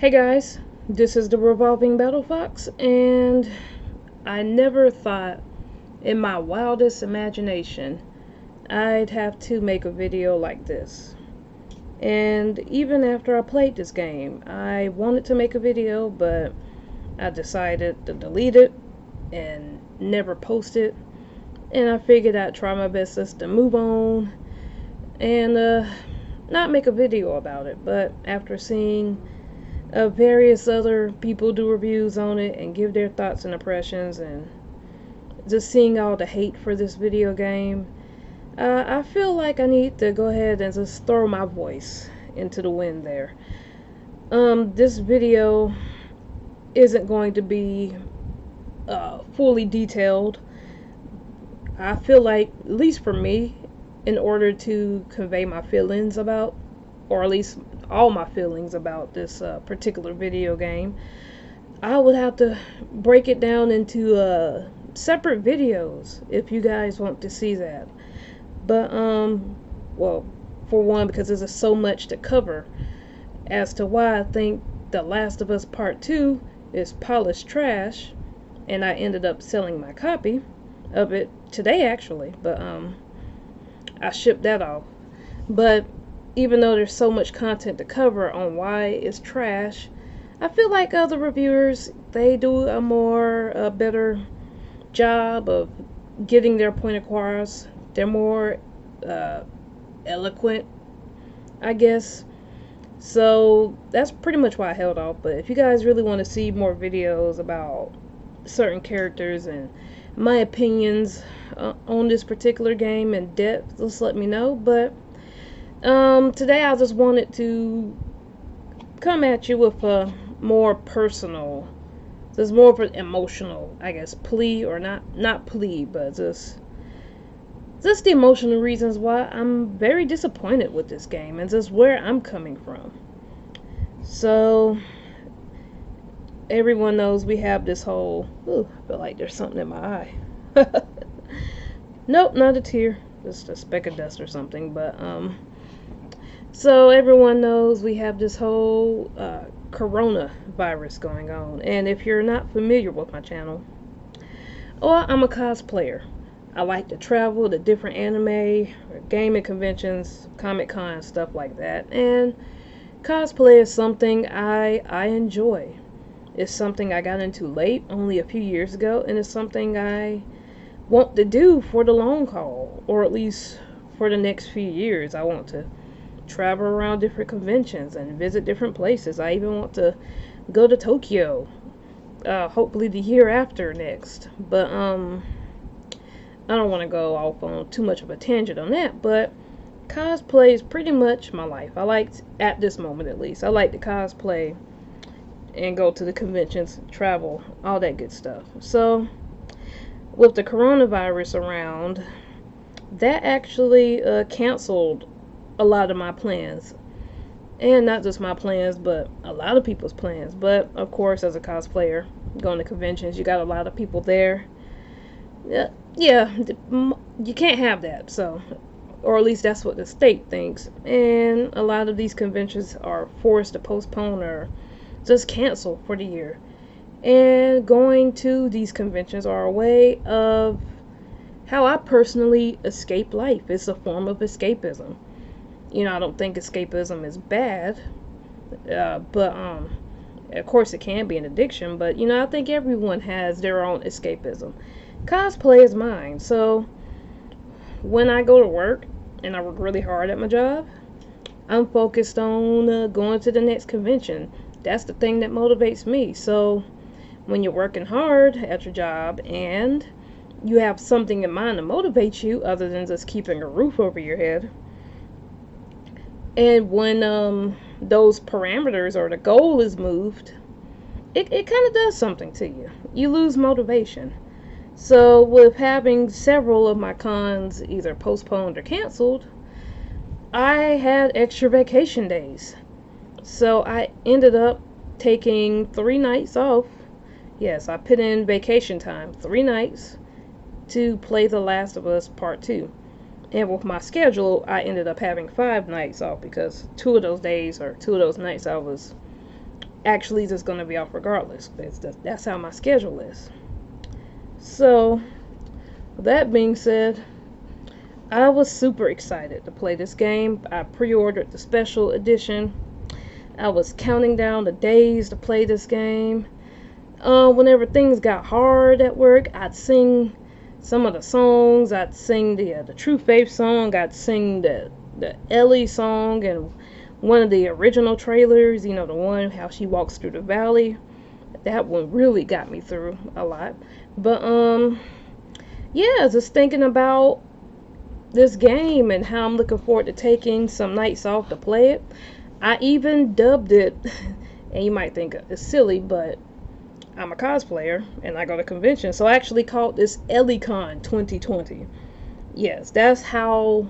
Hey guys, this is the Revolving Battle Fox, and I never thought in my wildest imagination I'd have to make a video like this. And even after I played this game, I wanted to make a video, but I decided to delete it and never post it. And I figured I'd try my best just to move on and not make a video about it. But after seeing various other people do reviews on it and give their thoughts and impressions, and just seeing all the hate for this video game, I feel like I need to go ahead and just throw my voice into the wind there. This video isn't going to be fully detailed. I feel like, at least for me, in order to convey my feelings about, or at least all my feelings about this particular video game, I would have to break it down into separate videos if you guys want to see that. But well, for one, because there's just so much to cover as to why I think The Last of Us Part 2 is polished trash, and I ended up selling my copy of it today actually, but I shipped that off. But even though there's so much content to cover on why it's trash, I feel like other reviewers, they do a better job of getting their point across. They're more eloquent, I guess. So that's pretty much why I held off. But if you guys really want to see more videos about certain characters and my opinions on this particular game in depth, just let me know. But today I just wanted to come at you with a more personal, there's more of an emotional, I guess, plea, or not plea, but just the emotional reasons why I'm very disappointed with this game and just where I'm coming from. So everyone knows we have this whole, ooh, I feel like there's something in my eye. Nope, not a tear, just a speck of dust or something. But so everyone knows we have this whole coronavirus going on. And if you're not familiar with my channel, well, I'm a cosplayer. I like to travel to different anime or gaming conventions, Comic-Con, stuff like that. And cosplay is something I enjoy. It's something I got into late, only a few years ago, and it's something I want to do for the long haul, or at least for the next few years. I want to travel around different conventions and visit different places. I even want to go to Tokyo, hopefully the year after next. But I don't want to go off on too much of a tangent on that, but cosplay is pretty much my life. I like, at this moment at least, I like to cosplay and go to the conventions, travel, all that good stuff. So with the coronavirus around, that actually canceled a lot of my plans. And not just my plans, but a lot of people's plans. But of course, as a cosplayer, going to conventions, you got a lot of people there. Yeah, you can't have that. So, or at least that's what the state thinks. And a lot of these conventions are forced to postpone or just cancel for the year. And going to these conventions are a way of how I personally escape life. It's a form of escapism. You know, I don't think escapism is bad, but of course it can be an addiction. But you know, I think everyone has their own escapism. Cosplay is mine. So when I go to work and I work really hard at my job, I'm focused on going to the next convention. That's the thing that motivates me. So when you're working hard at your job and you have something in mind to motivate you other than just keeping a roof over your head, and when those parameters or the goal is moved, it kind of does something to you. You lose motivation. So with having several of my cons either postponed or canceled, I had extra vacation days. So I ended up taking 3 nights off. Yes, I put in vacation time, 3 nights, to play The Last of Us Part 2. And with my schedule, I ended up having 5 nights off because 2 of those days or 2 of those nights I was actually just going to be off regardless. That's how my schedule is. So, with that being said, I was super excited to play this game. I pre-ordered the special edition. I was counting down the days to play this game. Whenever things got hard at work, I'd sing some of the songs. I'd sing the True Faith song. I'd sing the Ellie song and one of the original trailers. You know, the one how she walks through the valley. That one really got me through a lot. But yeah, just thinking about this game and how I'm looking forward to taking some nights off to play it. I even dubbed it, and you might think it's silly, but I'm a cosplayer and I go to conventions, so I actually called this EllieCon 2020. Yes, that's how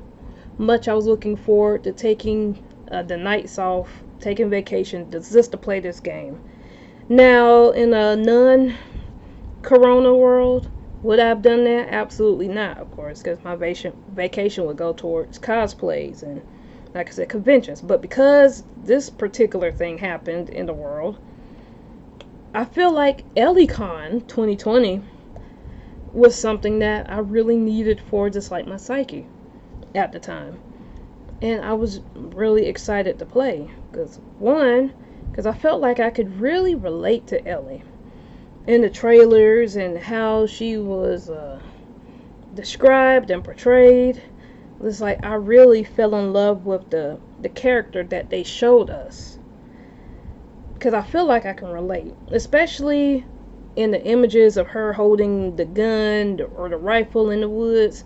much I was looking forward to taking the nights off, taking vacation just to play this game. Now, in a non-corona world, would I have done that? Absolutely not, of course, because my vacation would go towards cosplays and, like I said, conventions. But because this particular thing happened in the world, I feel like EllieCon 2020 was something that I really needed for just like my psyche at the time. And I was really excited to play. Because I felt like I could really relate to Ellie in the trailers and how she was described and portrayed. It's like I really fell in love with the character that they showed us. Because I feel like I can relate, especially in the images of her holding the gun or the rifle in the woods.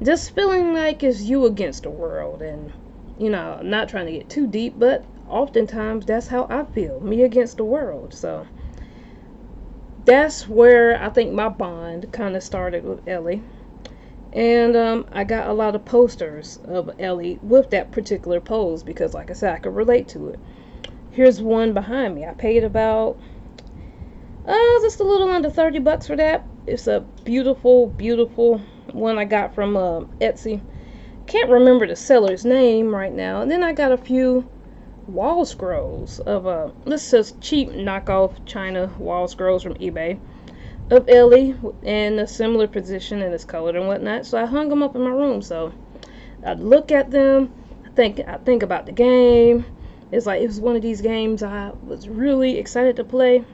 Just feeling like it's you against the world. And, you know, I'm not trying to get too deep, but oftentimes that's how I feel, me against the world. So that's where I think my bond kind of started with Ellie. And I got a lot of posters of Ellie with that particular pose because, like I said, I could relate to it. Here's one behind me. I paid about just a little under $30 for that. It's a beautiful, beautiful one I got from Etsy. Can't remember the seller's name right now. And then I got a few wall scrolls of this is cheap knockoff China wall scrolls from eBay of Ellie in a similar position and it's colored and whatnot. So I hung them up in my room. So I look at them. I think about the game. It's like it was one of these games I was really excited to play.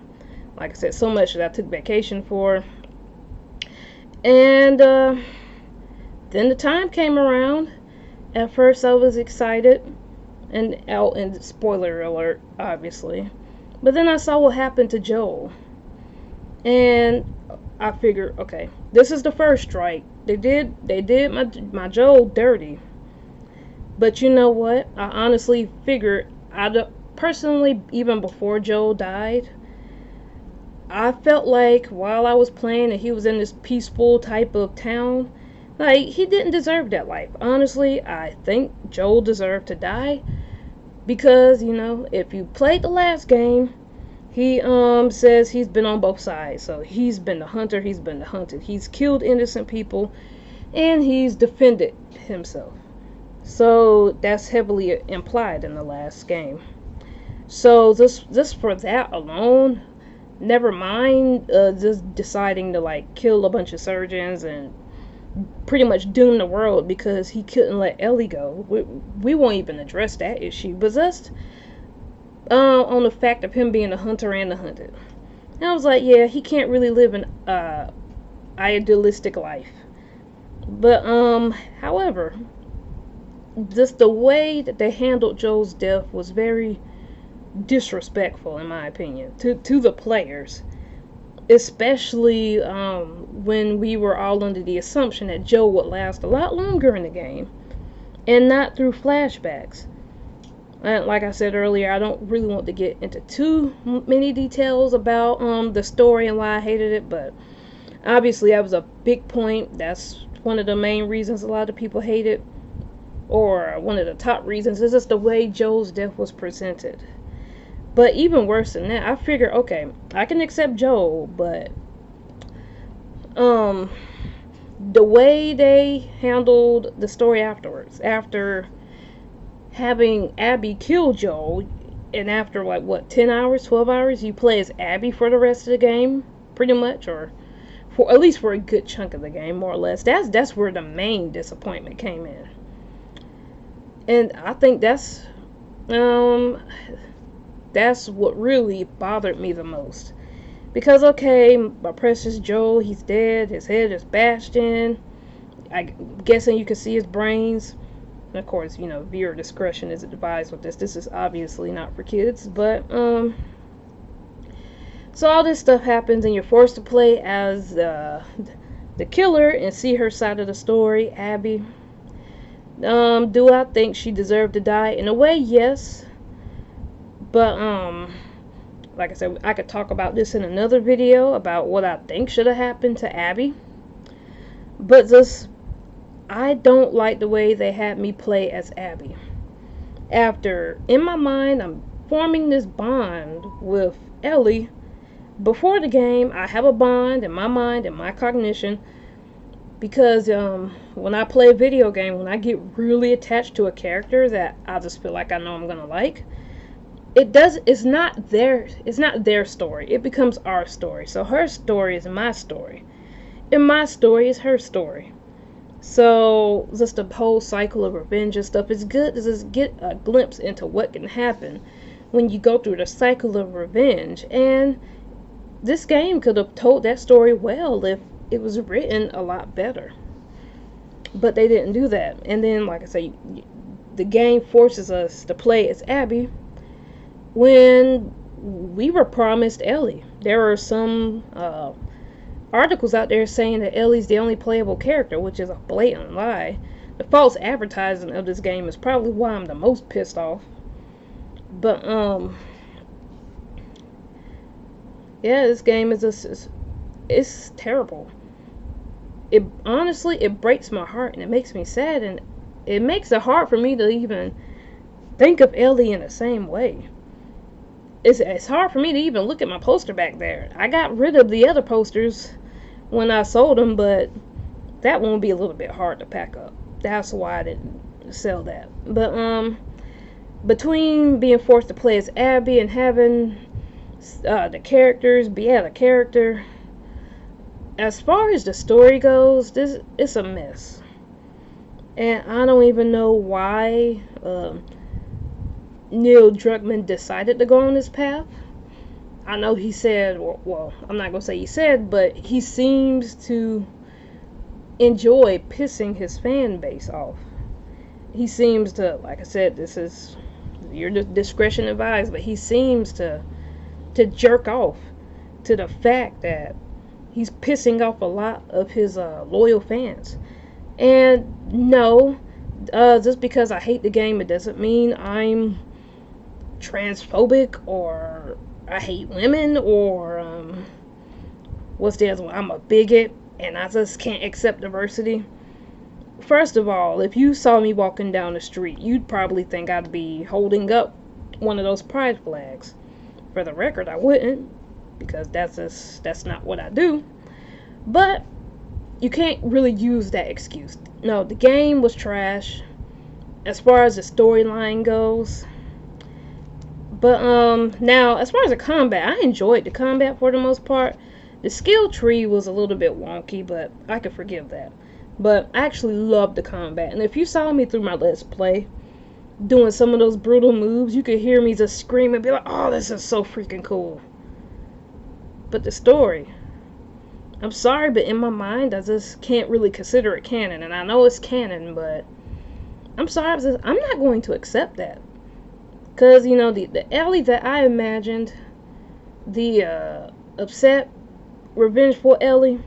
Like I said, so much that I took vacation for. And then the time came around. At first I was excited. And spoiler alert, obviously. But then I saw what happened to Joel. And I figured, okay, this is the first strike. They did my Joel dirty. But you know what? I honestly figured, personally, even before Joel died, I felt like while I was playing and he was in this peaceful type of town, like, he didn't deserve that life. Honestly, I think Joel deserved to die. Because, you know, if you played the last game, he says he's been on both sides. So he's been the hunter, he's been the hunted. He's killed innocent people, and he's defended himself. So that's heavily implied in the last game. So just for that alone, never mind just deciding to like kill a bunch of surgeons and pretty much doom the world because he couldn't let Ellie go. We won't even address that issue, but just on the fact of him being a hunter and a hunted. And I was like, yeah, he can't really live an idealistic life. But however, just the way that they handled Joel's death was very disrespectful, in my opinion, to the players. Especially when we were all under the assumption that Joel would last a lot longer in the game and not through flashbacks. And like I said earlier, I don't really want to get into too many details about the story and why I hated it, but obviously that was a big point. That's one of the main reasons a lot of people hate it, or one of the top reasons is just the way Joel's death was presented. But even worse than that, I figured, okay, I can accept Joel, but the way they handled the story afterwards, after having Abby kill Joel, and after like what 10 hours, 12 hours, you play as Abby for the rest of the game, pretty much, or for at least for a good chunk of the game, more or less. That's where the main disappointment came in, and I think that's what really bothered me the most. Because okay, my precious Joel, he's dead. His head is bashed in. I'm guessing you can see his brains. And of course, you know, viewer discretion is advised with this. This is obviously not for kids, but so all this stuff happens, and you're forced to play as the killer and see her side of the story, Abby. Do I think she deserved to die? In a way, yes. But like I said, I could talk about this in another video about what I think should have happened to Abby. But just, I don't like the way they had me play as Abby. After, in my mind, I'm forming this bond with Ellie. Before the game, I have a bond in my mind and my cognition. Because when I play a video game, when I get really attached to a character that I just feel like I know I'm gonna like, it's not their story. It becomes our story. So her story is my story, and my story is her story. So just the whole cycle of revenge and stuff is good to just get a glimpse into what can happen when you go through the cycle of revenge. And this game could have told that story well if it was written a lot better. But they didn't do that. And then, like I say, the game forces us to play as Abby when we were promised Ellie. There are some articles out there saying that Ellie's the only playable character, which is a blatant lie. The false advertising of this game is probably why I'm the most pissed off. But yeah, this game is just, it's terrible. It honestly, it breaks my heart and it makes me sad, and it makes it hard for me to even think of Ellie in the same way. It's hard for me to even look at my poster back there. I got rid of the other posters when I sold them, but that one will be a little bit hard to pack up. That's why I didn't sell that. But between being forced to play as Abby and having the characters be out of character, as far as the story goes, it's a mess. And I don't even know why Neil Druckmann decided to go on this path. I know he said, well, I'm not going to say he said, but he seems to enjoy pissing his fan base off. He seems to, like I said, this is your discretion advised, but he seems to jerk off to the fact that he's pissing off a lot of his loyal fans. And no, just because I hate the game, it doesn't mean I'm transphobic or I hate women or what's the other one? I'm a bigot and I just can't accept diversity. First of all, if you saw me walking down the street, you'd probably think I'd be holding up one of those pride flags. For the record, I wouldn't, because that's not what I do. But you can't really use that excuse. No, the game was trash as far as the storyline goes. But now as far as the combat, I enjoyed the combat for the most part. The skill tree was a little bit wonky, but I could forgive that. But I actually loved the combat. And if you saw me through my Let's Play doing some of those brutal moves, you could hear me just scream and be like, oh, this is so freaking cool. But the story, I'm sorry, but in my mind, I just can't really consider it canon. And I know it's canon, but I'm sorry, I'm not going to accept that. Because, you know, the Ellie that I imagined, the upset, revengeful Ellie,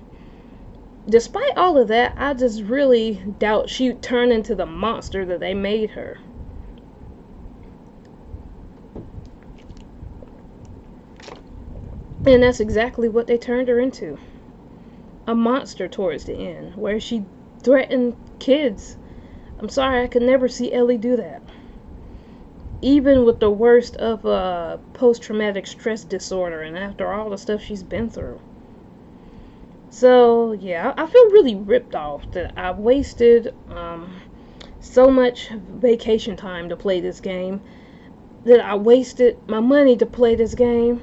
despite all of that, I just really doubt she'd turn into the monster that they made her. And that's exactly what they turned her into. A monster towards the end, where she threatened kids. I'm sorry, I could never see Ellie do that. Even with the worst of post-traumatic stress disorder and after all the stuff she's been through. So, yeah, I feel really ripped off that I wasted so much vacation time to play this game. that I wasted my money to play this game,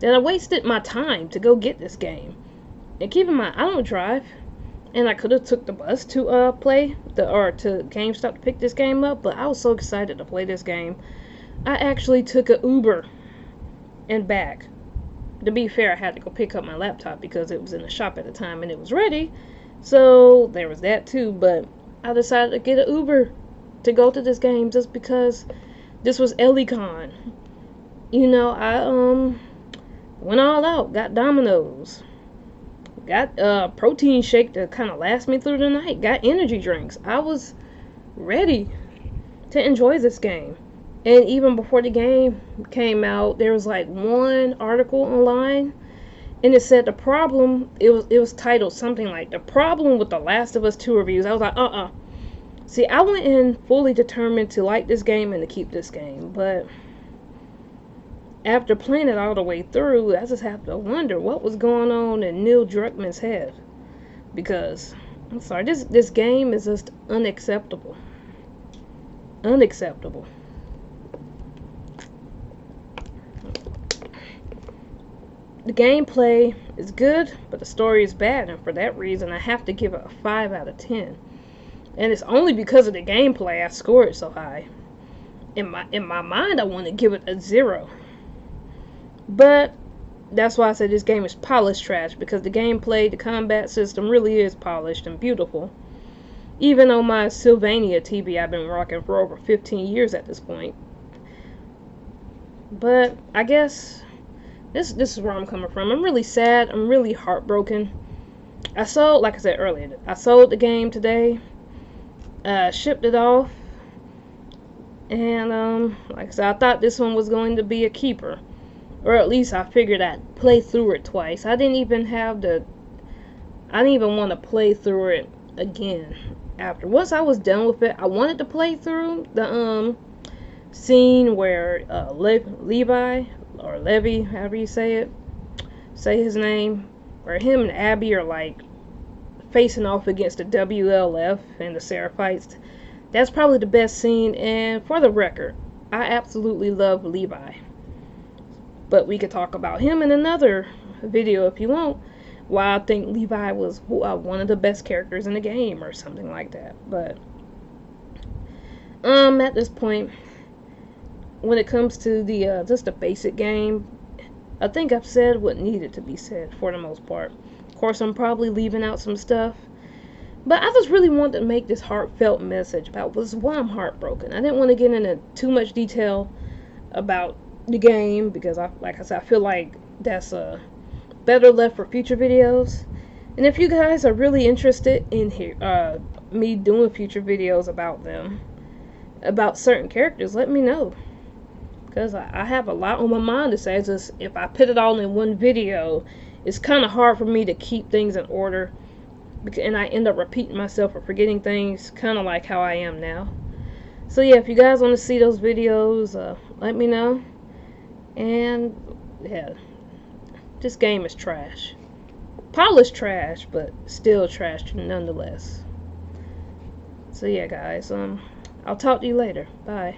that I wasted my time to go get this game. And keep in mind, I don't drive, and I could have took the bus to to GameStop to pick this game up, but I was so excited to play this game. I actually took an Uber and back. To be fair, I had to go pick up my laptop because it was in the shop at the time and it was ready. So there was that too, but I decided to get an Uber to go to this game just because this was EllyCon. You know, I went all out, got Domino's, got a protein shake to kind of last me through the night, got energy drinks. I was ready to enjoy this game. And even before the game came out, there was like one article online, and it said the problem, it was titled something like The Problem with The Last of Us 2 Reviews. I was like, See, I went in fully determined to like this game and to keep this game, but after playing it all the way through, I just have to wonder what was going on in Neil Druckmann's head. Because, I'm sorry, this game is just unacceptable. Unacceptable. The gameplay is good, but the story is bad, and for that reason I have to give it a 5 out of 10. And it's only because of the gameplay I score it so high. In my mind I want to give it a 0. But that's why I said this game is polished trash, because the gameplay, the combat system really is polished and beautiful. Even on my Sylvania TV I've been rocking for over 15 years at this point. But I guess this is where I'm coming from. I'm really sad. I'm really heartbroken. Like I said earlier, I sold the game today. Shipped it off. And like I said, I thought this one was going to be a keeper. Or at least I figured I'd play through it twice. I didn't even want to play through it again after. Once I was done with it, I wanted to play through the scene where Levi, or Levy, however you say his name, where him and Abby are like facing off against the WLF and the Seraphites. That's probably the best scene, and for the record, I absolutely love Levi. But we could talk about him in another video if you want, why I think Levi was one of the best characters in the game or something like that. But at this point, when it comes to the just a basic game, I think I've said what needed to be said for the most part. Of course, I'm probably leaving out some stuff, but I just really wanted to make this heartfelt message about why I'm heartbroken. I didn't want to get into too much detail about the game because, like I said, I feel like that's better left for future videos. And if you guys are really interested in me doing future videos about them, about certain characters, let me know. Because I have a lot on my mind to say. It's just, if I put it all in one video, it's kind of hard for me to keep things in order. And I end up repeating myself or forgetting things, kind of like how I am now. So yeah, if you guys want to see those videos, let me know. And yeah, this game is trash. Polished trash, but still trash nonetheless. So yeah, guys, I'll talk to you later. Bye.